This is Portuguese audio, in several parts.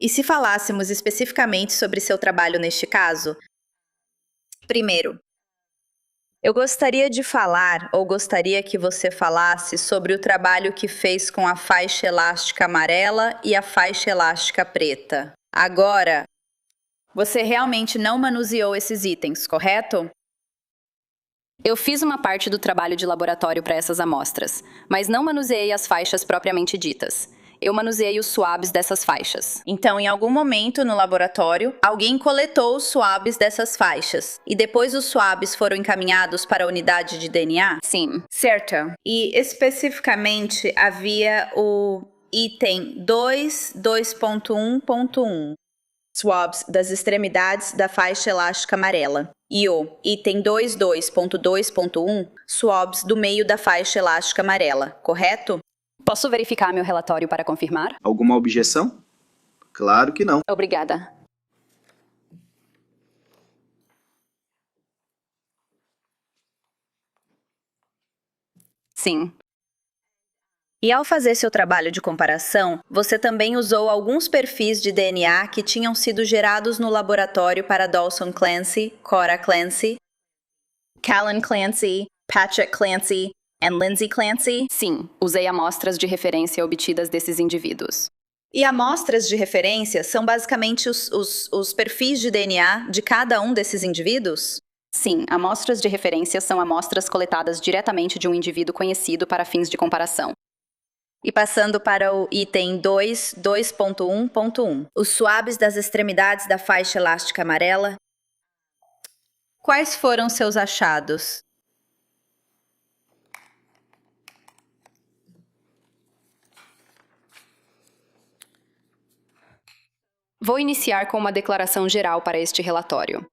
E se falássemos especificamente sobre seu trabalho neste caso? Primeiro, eu gostaria de falar, ou gostaria que você falasse sobre o trabalho que fez com a faixa elástica amarela e a faixa elástica preta. Agora, você realmente não manuseou esses itens, correto? Eu fiz uma parte do trabalho de laboratório para essas amostras, mas não manuseei as faixas propriamente ditas. Eu manuseei os swabs dessas faixas. Então, em algum momento no laboratório, alguém coletou os swabs dessas faixas e depois os swabs foram encaminhados para a unidade de DNA? Sim. Certo. E especificamente havia o item 2.1.1, swabs das extremidades da faixa elástica amarela, e o item 22.2.1, swabs do meio da faixa elástica amarela, correto? Posso verificar meu relatório para confirmar? Alguma objeção? Claro que não. Obrigada. Sim. E ao fazer seu trabalho de comparação, você também usou alguns perfis de DNA que tinham sido gerados no laboratório para Dawson Clancy, Cora Clancy, Callan Clancy, Patrick Clancy e Lindsay Clancy? Sim, usei amostras de referência obtidas desses indivíduos. E amostras de referência são basicamente os perfis de DNA de cada um desses indivíduos? Sim, amostras de referência são amostras coletadas diretamente de um indivíduo conhecido para fins de comparação. E passando para o item 2.1.1, os swabs das extremidades da faixa elástica amarela. Quais foram seus achados? Vou iniciar com uma declaração geral para este relatório.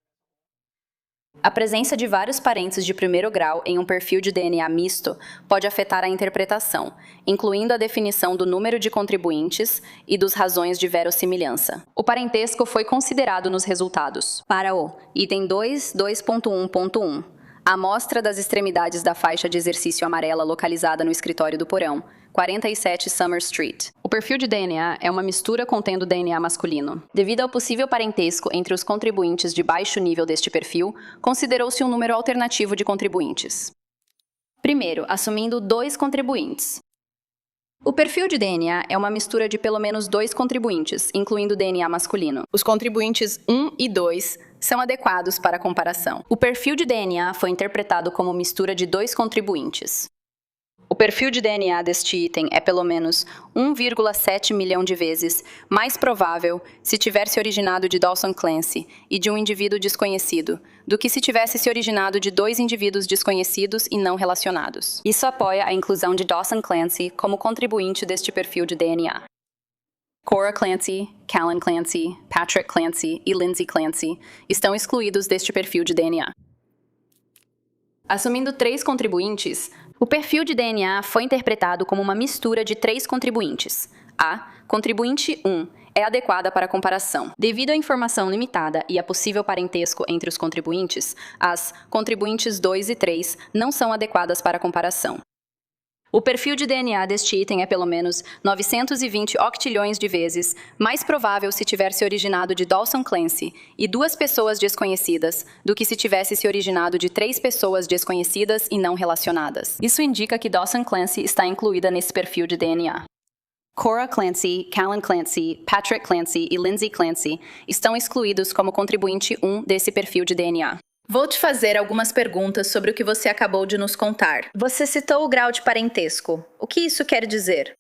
A presença de vários parentes de primeiro grau em um perfil de DNA misto pode afetar a interpretação, incluindo a definição do número de contribuintes e dos razões de verossimilhança. O parentesco foi considerado nos resultados. Para o item 2.1.1, a amostra das extremidades da faixa de exercício amarela localizada no escritório do porão, 47 Summer Street. O perfil de DNA é uma mistura contendo DNA masculino. Devido ao possível parentesco entre os contribuintes de baixo nível deste perfil, considerou-se um número alternativo de contribuintes. Primeiro, assumindo 2 contribuintes. O perfil de DNA é uma mistura de pelo menos 2 contribuintes, incluindo DNA masculino. Os contribuintes 1 e 2 são adequados para a comparação. O perfil de DNA foi interpretado como mistura de 2 contribuintes. O perfil de DNA deste item é pelo menos 1,7 milhão de vezes mais provável se tivesse originado de Dawson Clancy e de um indivíduo desconhecido, do que se tivesse se originado de 2 indivíduos desconhecidos e não relacionados. Isso apoia a inclusão de Dawson Clancy como contribuinte deste perfil de DNA. Cora Clancy, Callan Clancy, Patrick Clancy e Lindsay Clancy estão excluídos deste perfil de DNA. Assumindo 3 contribuintes, o perfil de DNA foi interpretado como uma mistura de 3 contribuintes. A contribuinte 1 é adequada para comparação. Devido à informação limitada e a possível parentesco entre os contribuintes, as contribuintes 2 e 3 não são adequadas para comparação. O perfil de DNA deste item é pelo menos 920 octilhões de vezes mais provável se tivesse originado de Dawson Clancy e 2 pessoas desconhecidas do que se tivesse se originado de 3 pessoas desconhecidas e não relacionadas. Isso indica que Dawson Clancy está incluída nesse perfil de DNA. Cora Clancy, Callan Clancy, Patrick Clancy e Lindsay Clancy estão excluídos como contribuinte 1 desse perfil de DNA. Vou te fazer algumas perguntas sobre o que você acabou de nos contar. Você citou o grau de parentesco. O que isso quer dizer?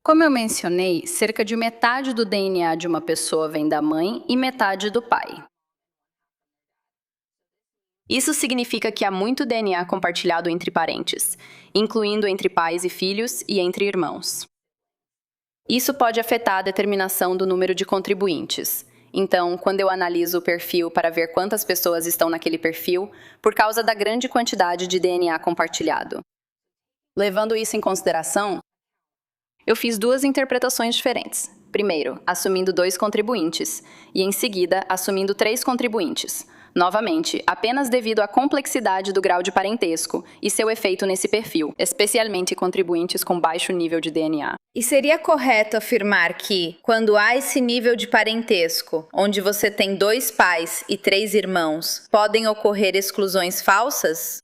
Como eu mencionei, cerca de metade do DNA de uma pessoa vem da mãe e metade do pai. Isso significa que há muito DNA compartilhado entre parentes, incluindo entre pais e filhos e entre irmãos. Isso pode afetar a determinação do número de contribuintes. Então, quando eu analiso o perfil para ver quantas pessoas estão naquele perfil, por causa da grande quantidade de DNA compartilhado. Levando isso em consideração, eu fiz 2 interpretações diferentes. Primeiro, assumindo 2 contribuintes, e em seguida, assumindo 3 contribuintes, Novamente, apenas devido à complexidade do grau de parentesco e seu efeito nesse perfil, especialmente contribuintes com baixo nível de DNA. E seria correto afirmar que, quando há esse nível de parentesco, onde você tem 2 pais e 3 irmãos, podem ocorrer exclusões falsas?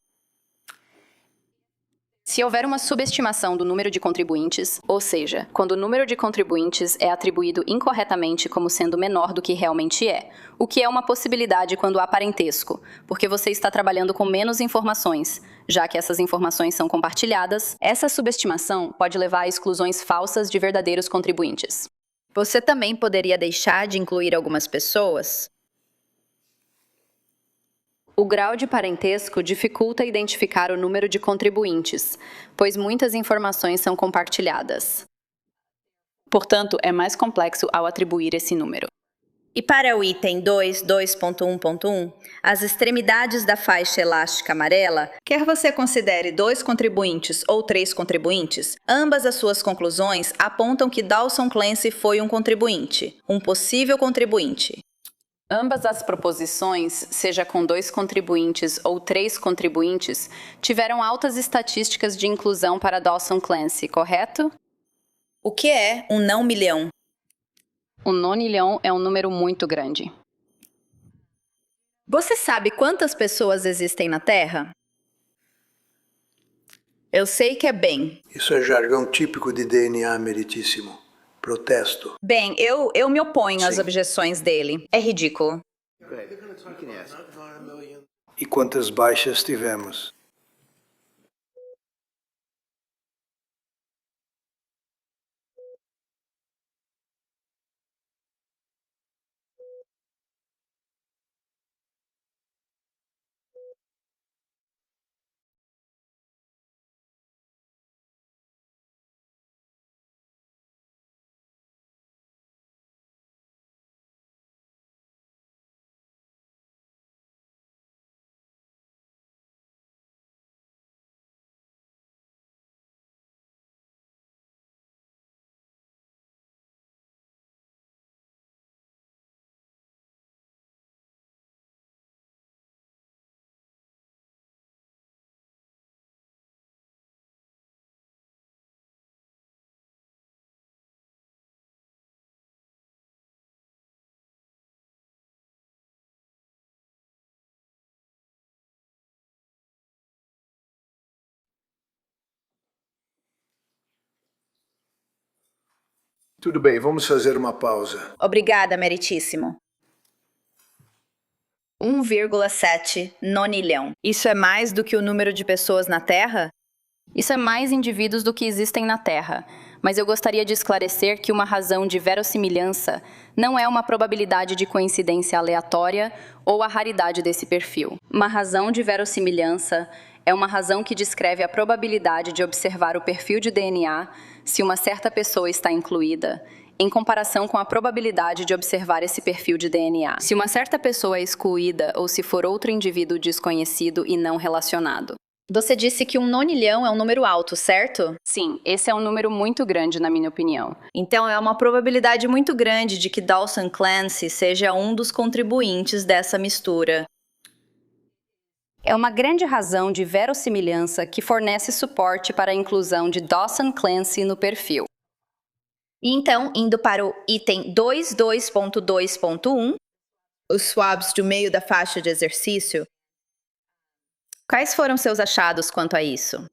Se houver uma subestimação do número de contribuintes, ou seja, quando o número de contribuintes é atribuído incorretamente como sendo menor do que realmente é, o que é uma possibilidade quando há parentesco, porque você está trabalhando com menos informações, já que essas informações são compartilhadas, essa subestimação pode levar a exclusões falsas de verdadeiros contribuintes. Você também poderia deixar de incluir algumas pessoas? O grau de parentesco dificulta identificar o número de contribuintes, pois muitas informações são compartilhadas. Portanto, é mais complexo ao atribuir esse número. E para o item 2.1.1, as extremidades da faixa elástica amarela, quer você considere 2 contribuintes ou 3 contribuintes, ambas as suas conclusões apontam que Dawson Clancy foi um contribuinte, um possível contribuinte. Ambas as proposições, seja com 2 contribuintes ou 3 contribuintes, tiveram altas estatísticas de inclusão para Dawson Clancy, correto? O que é um não milhão? Um nonilhão é um número muito grande. Você sabe quantas pessoas existem na Terra? Eu sei que é bem. Isso é jargão típico de DNA, meritíssimo. Protesto. Bem, eu me oponho às Sim. objeções dele. É ridículo. E quantas baixas tivemos? Tudo bem, vamos fazer uma pausa. Obrigada, meritíssimo. 1,7 nonilhão. Isso é mais do que o número de pessoas na Terra? Isso é mais indivíduos do que existem na Terra, mas eu gostaria de esclarecer que uma razão de verossimilhança não é uma probabilidade de coincidência aleatória ou a raridade desse perfil. Uma razão de verossimilhança é uma razão que descreve a probabilidade de observar o perfil de DNA se uma certa pessoa está incluída, em comparação com a probabilidade de observar esse perfil de DNA se uma certa pessoa é excluída ou se for outro indivíduo desconhecido e não relacionado. Você disse que um nonilhão é um número alto, certo? Sim, esse é um número muito grande, na minha opinião. Então é uma probabilidade muito grande de que Dawson Clancy seja um dos contribuintes dessa mistura. É uma grande razão de verossimilhança que fornece suporte para a inclusão de Dawson Clancy no perfil. E então, indo para o item 2.2.1, os swabs do meio da faixa de exercício, quais foram seus achados quanto a isso?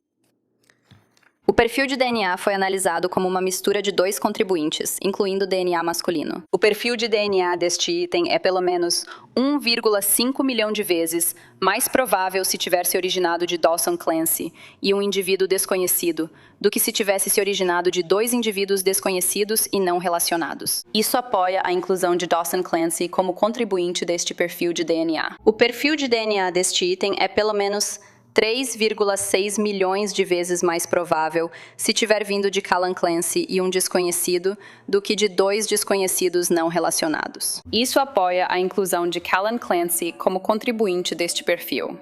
O perfil de DNA foi analisado como uma mistura de 2 contribuintes, incluindo DNA masculino. O perfil de DNA deste item é pelo menos 1,5 milhão de vezes mais provável se tivesse originado de Dawson Clancy e um indivíduo desconhecido, do que se tivesse se originado de 2 indivíduos desconhecidos e não relacionados. Isso apoia a inclusão de Dawson Clancy como contribuinte deste perfil de DNA. O perfil de DNA deste item é pelo menos 3,6 milhões de vezes mais provável se tiver vindo de Callan Clancy e um desconhecido do que de 2 desconhecidos não relacionados. Isso apoia a inclusão de Callan Clancy como contribuinte deste perfil.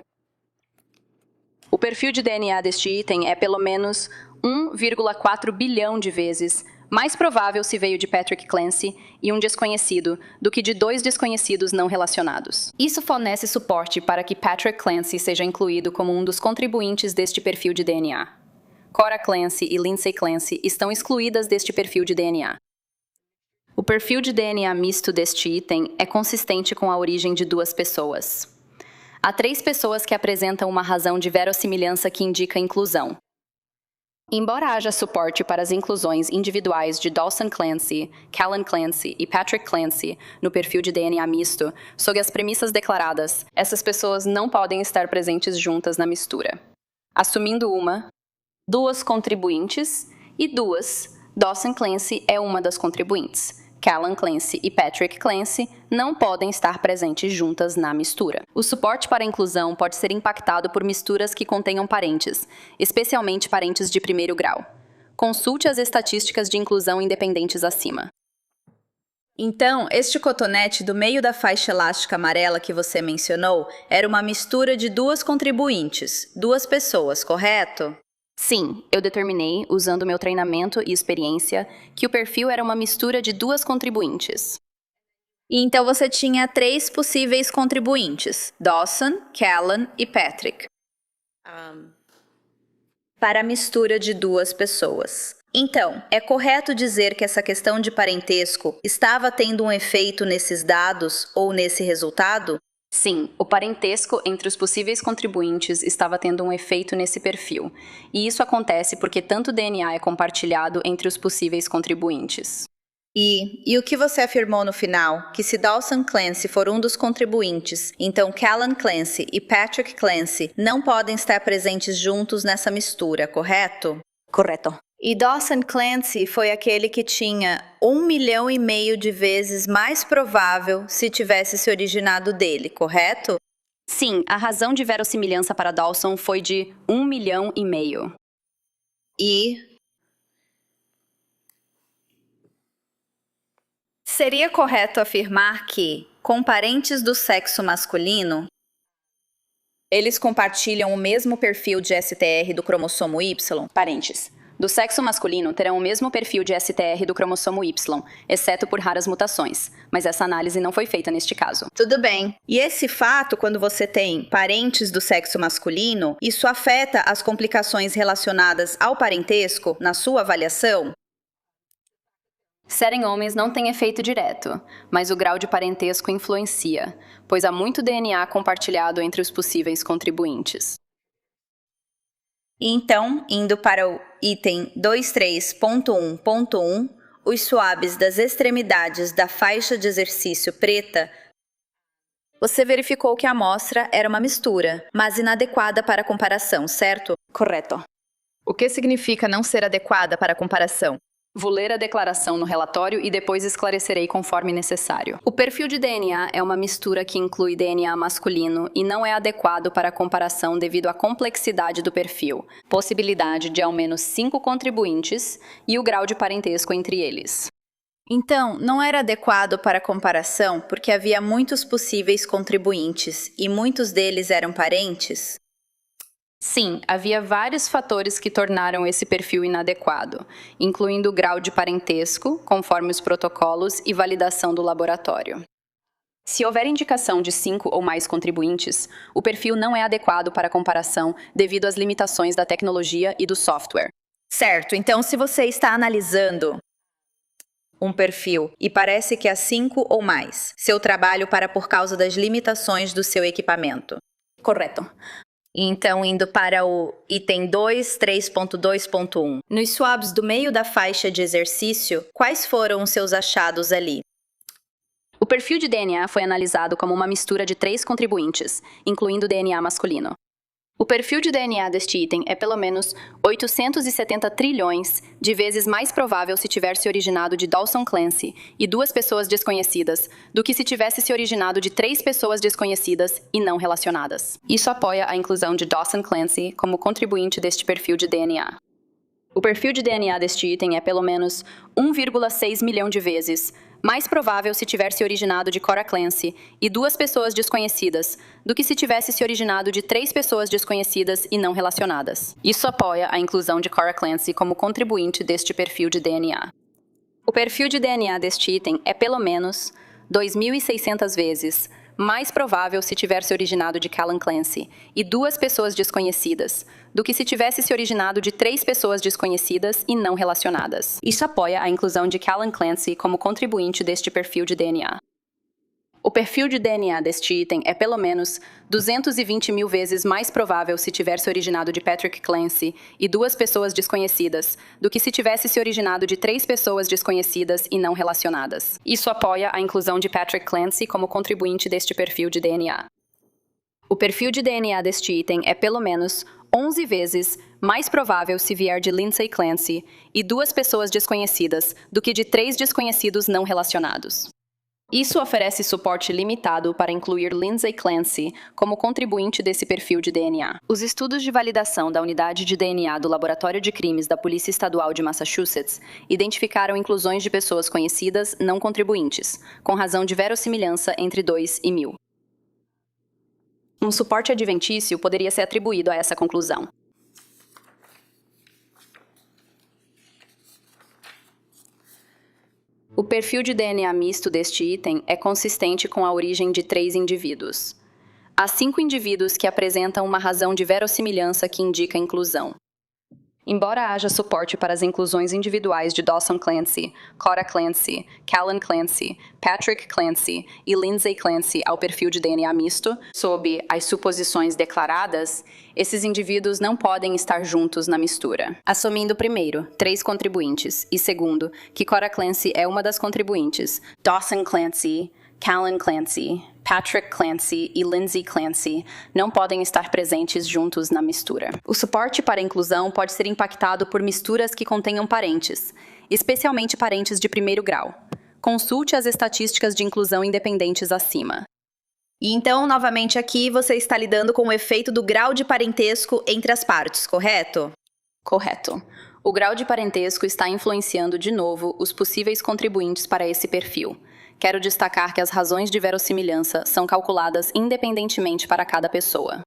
O perfil de DNA deste item é pelo menos 1,4 bilhão de vezes Mais provável se veio de Patrick Clancy e um desconhecido do que de 2 desconhecidos não relacionados. Isso fornece suporte para que Patrick Clancy seja incluído como um dos contribuintes deste perfil de DNA. Cora Clancy e Lindsay Clancy estão excluídas deste perfil de DNA. O perfil de DNA misto deste item é consistente com a origem de 2 pessoas. Há 3 pessoas que apresentam uma razão de verossimilhança que indica inclusão. Embora haja suporte para as inclusões individuais de Dawson Clancy, Callan Clancy e Patrick Clancy no perfil de DNA misto, sob as premissas declaradas, essas pessoas não podem estar presentes juntas na mistura. Assumindo 2 contribuintes e 2, Dawson Clancy é uma das contribuintes. Callan Clancy e Patrick Clancy não podem estar presentes juntas na mistura. O suporte para a inclusão pode ser impactado por misturas que contenham parentes, especialmente parentes de primeiro grau. Consulte as estatísticas de inclusão independentes acima. Então, este cotonete do meio da faixa elástica amarela que você mencionou era uma mistura de 2 contribuintes, 2 pessoas, correto? Sim, eu determinei, usando meu treinamento e experiência, que o perfil era uma mistura de 2 contribuintes. E então você tinha 3 possíveis contribuintes, Dawson, Callan e Patrick, para a mistura de 2 pessoas. Então, é correto dizer que essa questão de parentesco estava tendo um efeito nesses dados ou nesse resultado? Sim, o parentesco entre os possíveis contribuintes estava tendo um efeito nesse perfil, e isso acontece porque tanto DNA é compartilhado entre os possíveis contribuintes. E o que você afirmou no final? Que se Dawson Clancy for um dos contribuintes, então Callan Clancy e Patrick Clancy não podem estar presentes juntos nessa mistura, correto? Correto. E Dawson Clancy foi aquele que tinha 1,5 milhão de vezes mais provável se tivesse se originado dele, correto? Sim, a razão de verossimilhança para Dawson foi de 1,5 milhão. E seria correto afirmar que, com parentes do sexo masculino, eles compartilham o mesmo perfil de STR do cromossomo Y? Parentes do sexo masculino terão o mesmo perfil de STR do cromossomo Y, exceto por raras mutações, mas essa análise não foi feita neste caso. Tudo bem. E esse fato, quando você tem parentes do sexo masculino, isso afeta as complicações relacionadas ao parentesco na sua avaliação? Ser em homens não tem efeito direto, mas o grau de parentesco influencia, pois há muito DNA compartilhado entre os possíveis contribuintes. Então, indo para o item 23.1.1, os swabs das extremidades da faixa de exercício preta, você verificou que a amostra era uma mistura, mas inadequada para comparação, certo? Correto. O que significa não ser adequada para comparação? Vou ler a declaração no relatório e depois esclarecerei conforme necessário. O perfil de DNA é uma mistura que inclui DNA masculino e não é adequado para comparação devido à complexidade do perfil, possibilidade de ao menos 5 contribuintes e o grau de parentesco entre eles. Então, não era adequado para comparação porque havia muitos possíveis contribuintes e muitos deles eram parentes? Sim, havia vários fatores que tornaram esse perfil inadequado, incluindo o grau de parentesco, conforme os protocolos e validação do laboratório. Se houver indicação de 5 ou mais contribuintes, o perfil não é adequado para comparação devido às limitações da tecnologia e do software. Certo, então se você está analisando um perfil e parece que há 5 ou mais, seu trabalho para por causa das limitações do seu equipamento. Correto. Então, indo para o item 23.2.1. Nos swabs do meio da faixa de exercício, quais foram os seus achados ali? O perfil de DNA foi analisado como uma mistura de 3 contribuintes, incluindo DNA masculino. O perfil de DNA deste item é pelo menos 870 trilhões de vezes mais provável se tiver se originado de Dawson Clancy e 2 pessoas desconhecidas do que se tivesse se originado de 3 pessoas desconhecidas e não relacionadas. Isso apoia a inclusão de Dawson Clancy como contribuinte deste perfil de DNA. O perfil de DNA deste item é pelo menos 1,6 milhão de vezes mais provável se tiver se originado de Cora Clancy e 2 pessoas desconhecidas, do que se tivesse se originado de 3 pessoas desconhecidas e não relacionadas. Isso apoia a inclusão de Cora Clancy como contribuinte deste perfil de DNA. O perfil de DNA deste item é pelo menos 2.600 vezes mais provável se tiver se originado de Callan Clancy e 2 pessoas desconhecidas, do que se tivesse se originado de 3 pessoas desconhecidas e não relacionadas. Isso apoia a inclusão de Callan Clancy como contribuinte deste perfil de DNA. O perfil de DNA deste item é pelo menos 220.000 vezes mais provável se tiver se originado de Patrick Clancy e 2 pessoas desconhecidas, do que se tivesse se originado de 3 pessoas desconhecidas e não relacionadas. Isso apoia a inclusão de Patrick Clancy como contribuinte deste perfil de DNA. O perfil de DNA deste item é pelo menos 11 vezes mais provável se vier de Lindsay Clancy e 2 pessoas desconhecidas, do que de 3 desconhecidos não relacionados. Isso oferece suporte limitado para incluir Lindsay Clancy como contribuinte desse perfil de DNA. Os estudos de validação da unidade de DNA do Laboratório de Crimes da Polícia Estadual de Massachusetts identificaram inclusões de pessoas conhecidas não contribuintes, com razão de verossimilhança entre 2 e 1.000. Um suporte adventício poderia ser atribuído a essa conclusão. O perfil de DNA misto deste item é consistente com a origem de 3 indivíduos. Há 5 indivíduos que apresentam uma razão de verossimilhança que indica a inclusão. Embora haja suporte para as inclusões individuais de Dawson Clancy, Cora Clancy, Callan Clancy, Patrick Clancy e Lindsay Clancy ao perfil de DNA misto, sob as suposições declaradas, esses indivíduos não podem estar juntos na mistura. Assumindo, primeiro, 3 contribuintes, e segundo, que Cora Clancy é uma das contribuintes, Dawson Clancy, Callan Clancy, Patrick Clancy e Lindsay Clancy não podem estar presentes juntos na mistura. O suporte para a inclusão pode ser impactado por misturas que contenham parentes, especialmente parentes de primeiro grau. Consulte as estatísticas de inclusão independentes acima. E então, novamente aqui, você está lidando com o efeito do grau de parentesco entre as partes, correto? Correto. O grau de parentesco está influenciando de novo os possíveis contribuintes para esse perfil. Quero destacar que as razões de verossimilhança são calculadas independentemente para cada pessoa.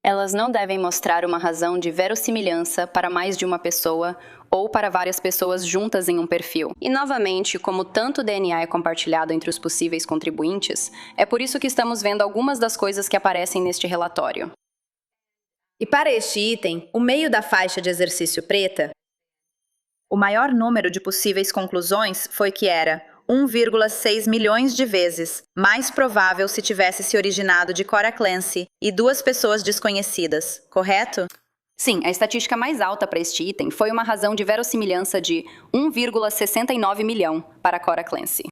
Elas não devem mostrar uma razão de verossimilhança para mais de uma pessoa ou para várias pessoas juntas em um perfil. E, novamente, como tanto DNA é compartilhado entre os possíveis contribuintes, é por isso que estamos vendo algumas das coisas que aparecem neste relatório. E para este item, o meio da faixa de exercício preta, o maior número de possíveis conclusões foi que era 1,6 milhões de vezes mais provável se tivesse se originado de Cora Clancy e 2 pessoas desconhecidas, correto? Sim, a estatística mais alta para este item foi uma razão de verossimilhança de 1,69 milhão para Cora Clancy.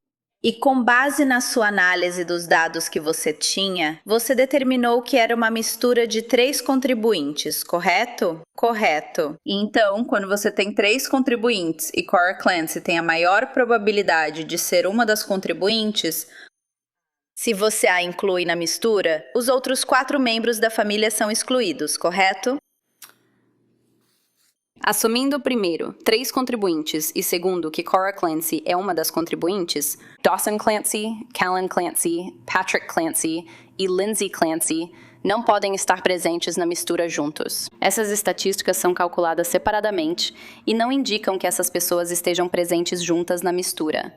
E com base na sua análise dos dados que você tinha, você determinou que era uma mistura de 3 contribuintes, correto? Correto. Então, quando você tem 3 contribuintes e Cora Clancy tem a maior probabilidade de ser uma das contribuintes, se você a inclui na mistura, os outros 4 membros da família são excluídos, correto? Assumindo, primeiro, 3 contribuintes e segundo, que Cora Clancy é uma das contribuintes, Dawson Clancy, Callan Clancy, Patrick Clancy e Lindsay Clancy não podem estar presentes na mistura juntos. Essas estatísticas são calculadas separadamente e não indicam que essas pessoas estejam presentes juntas na mistura.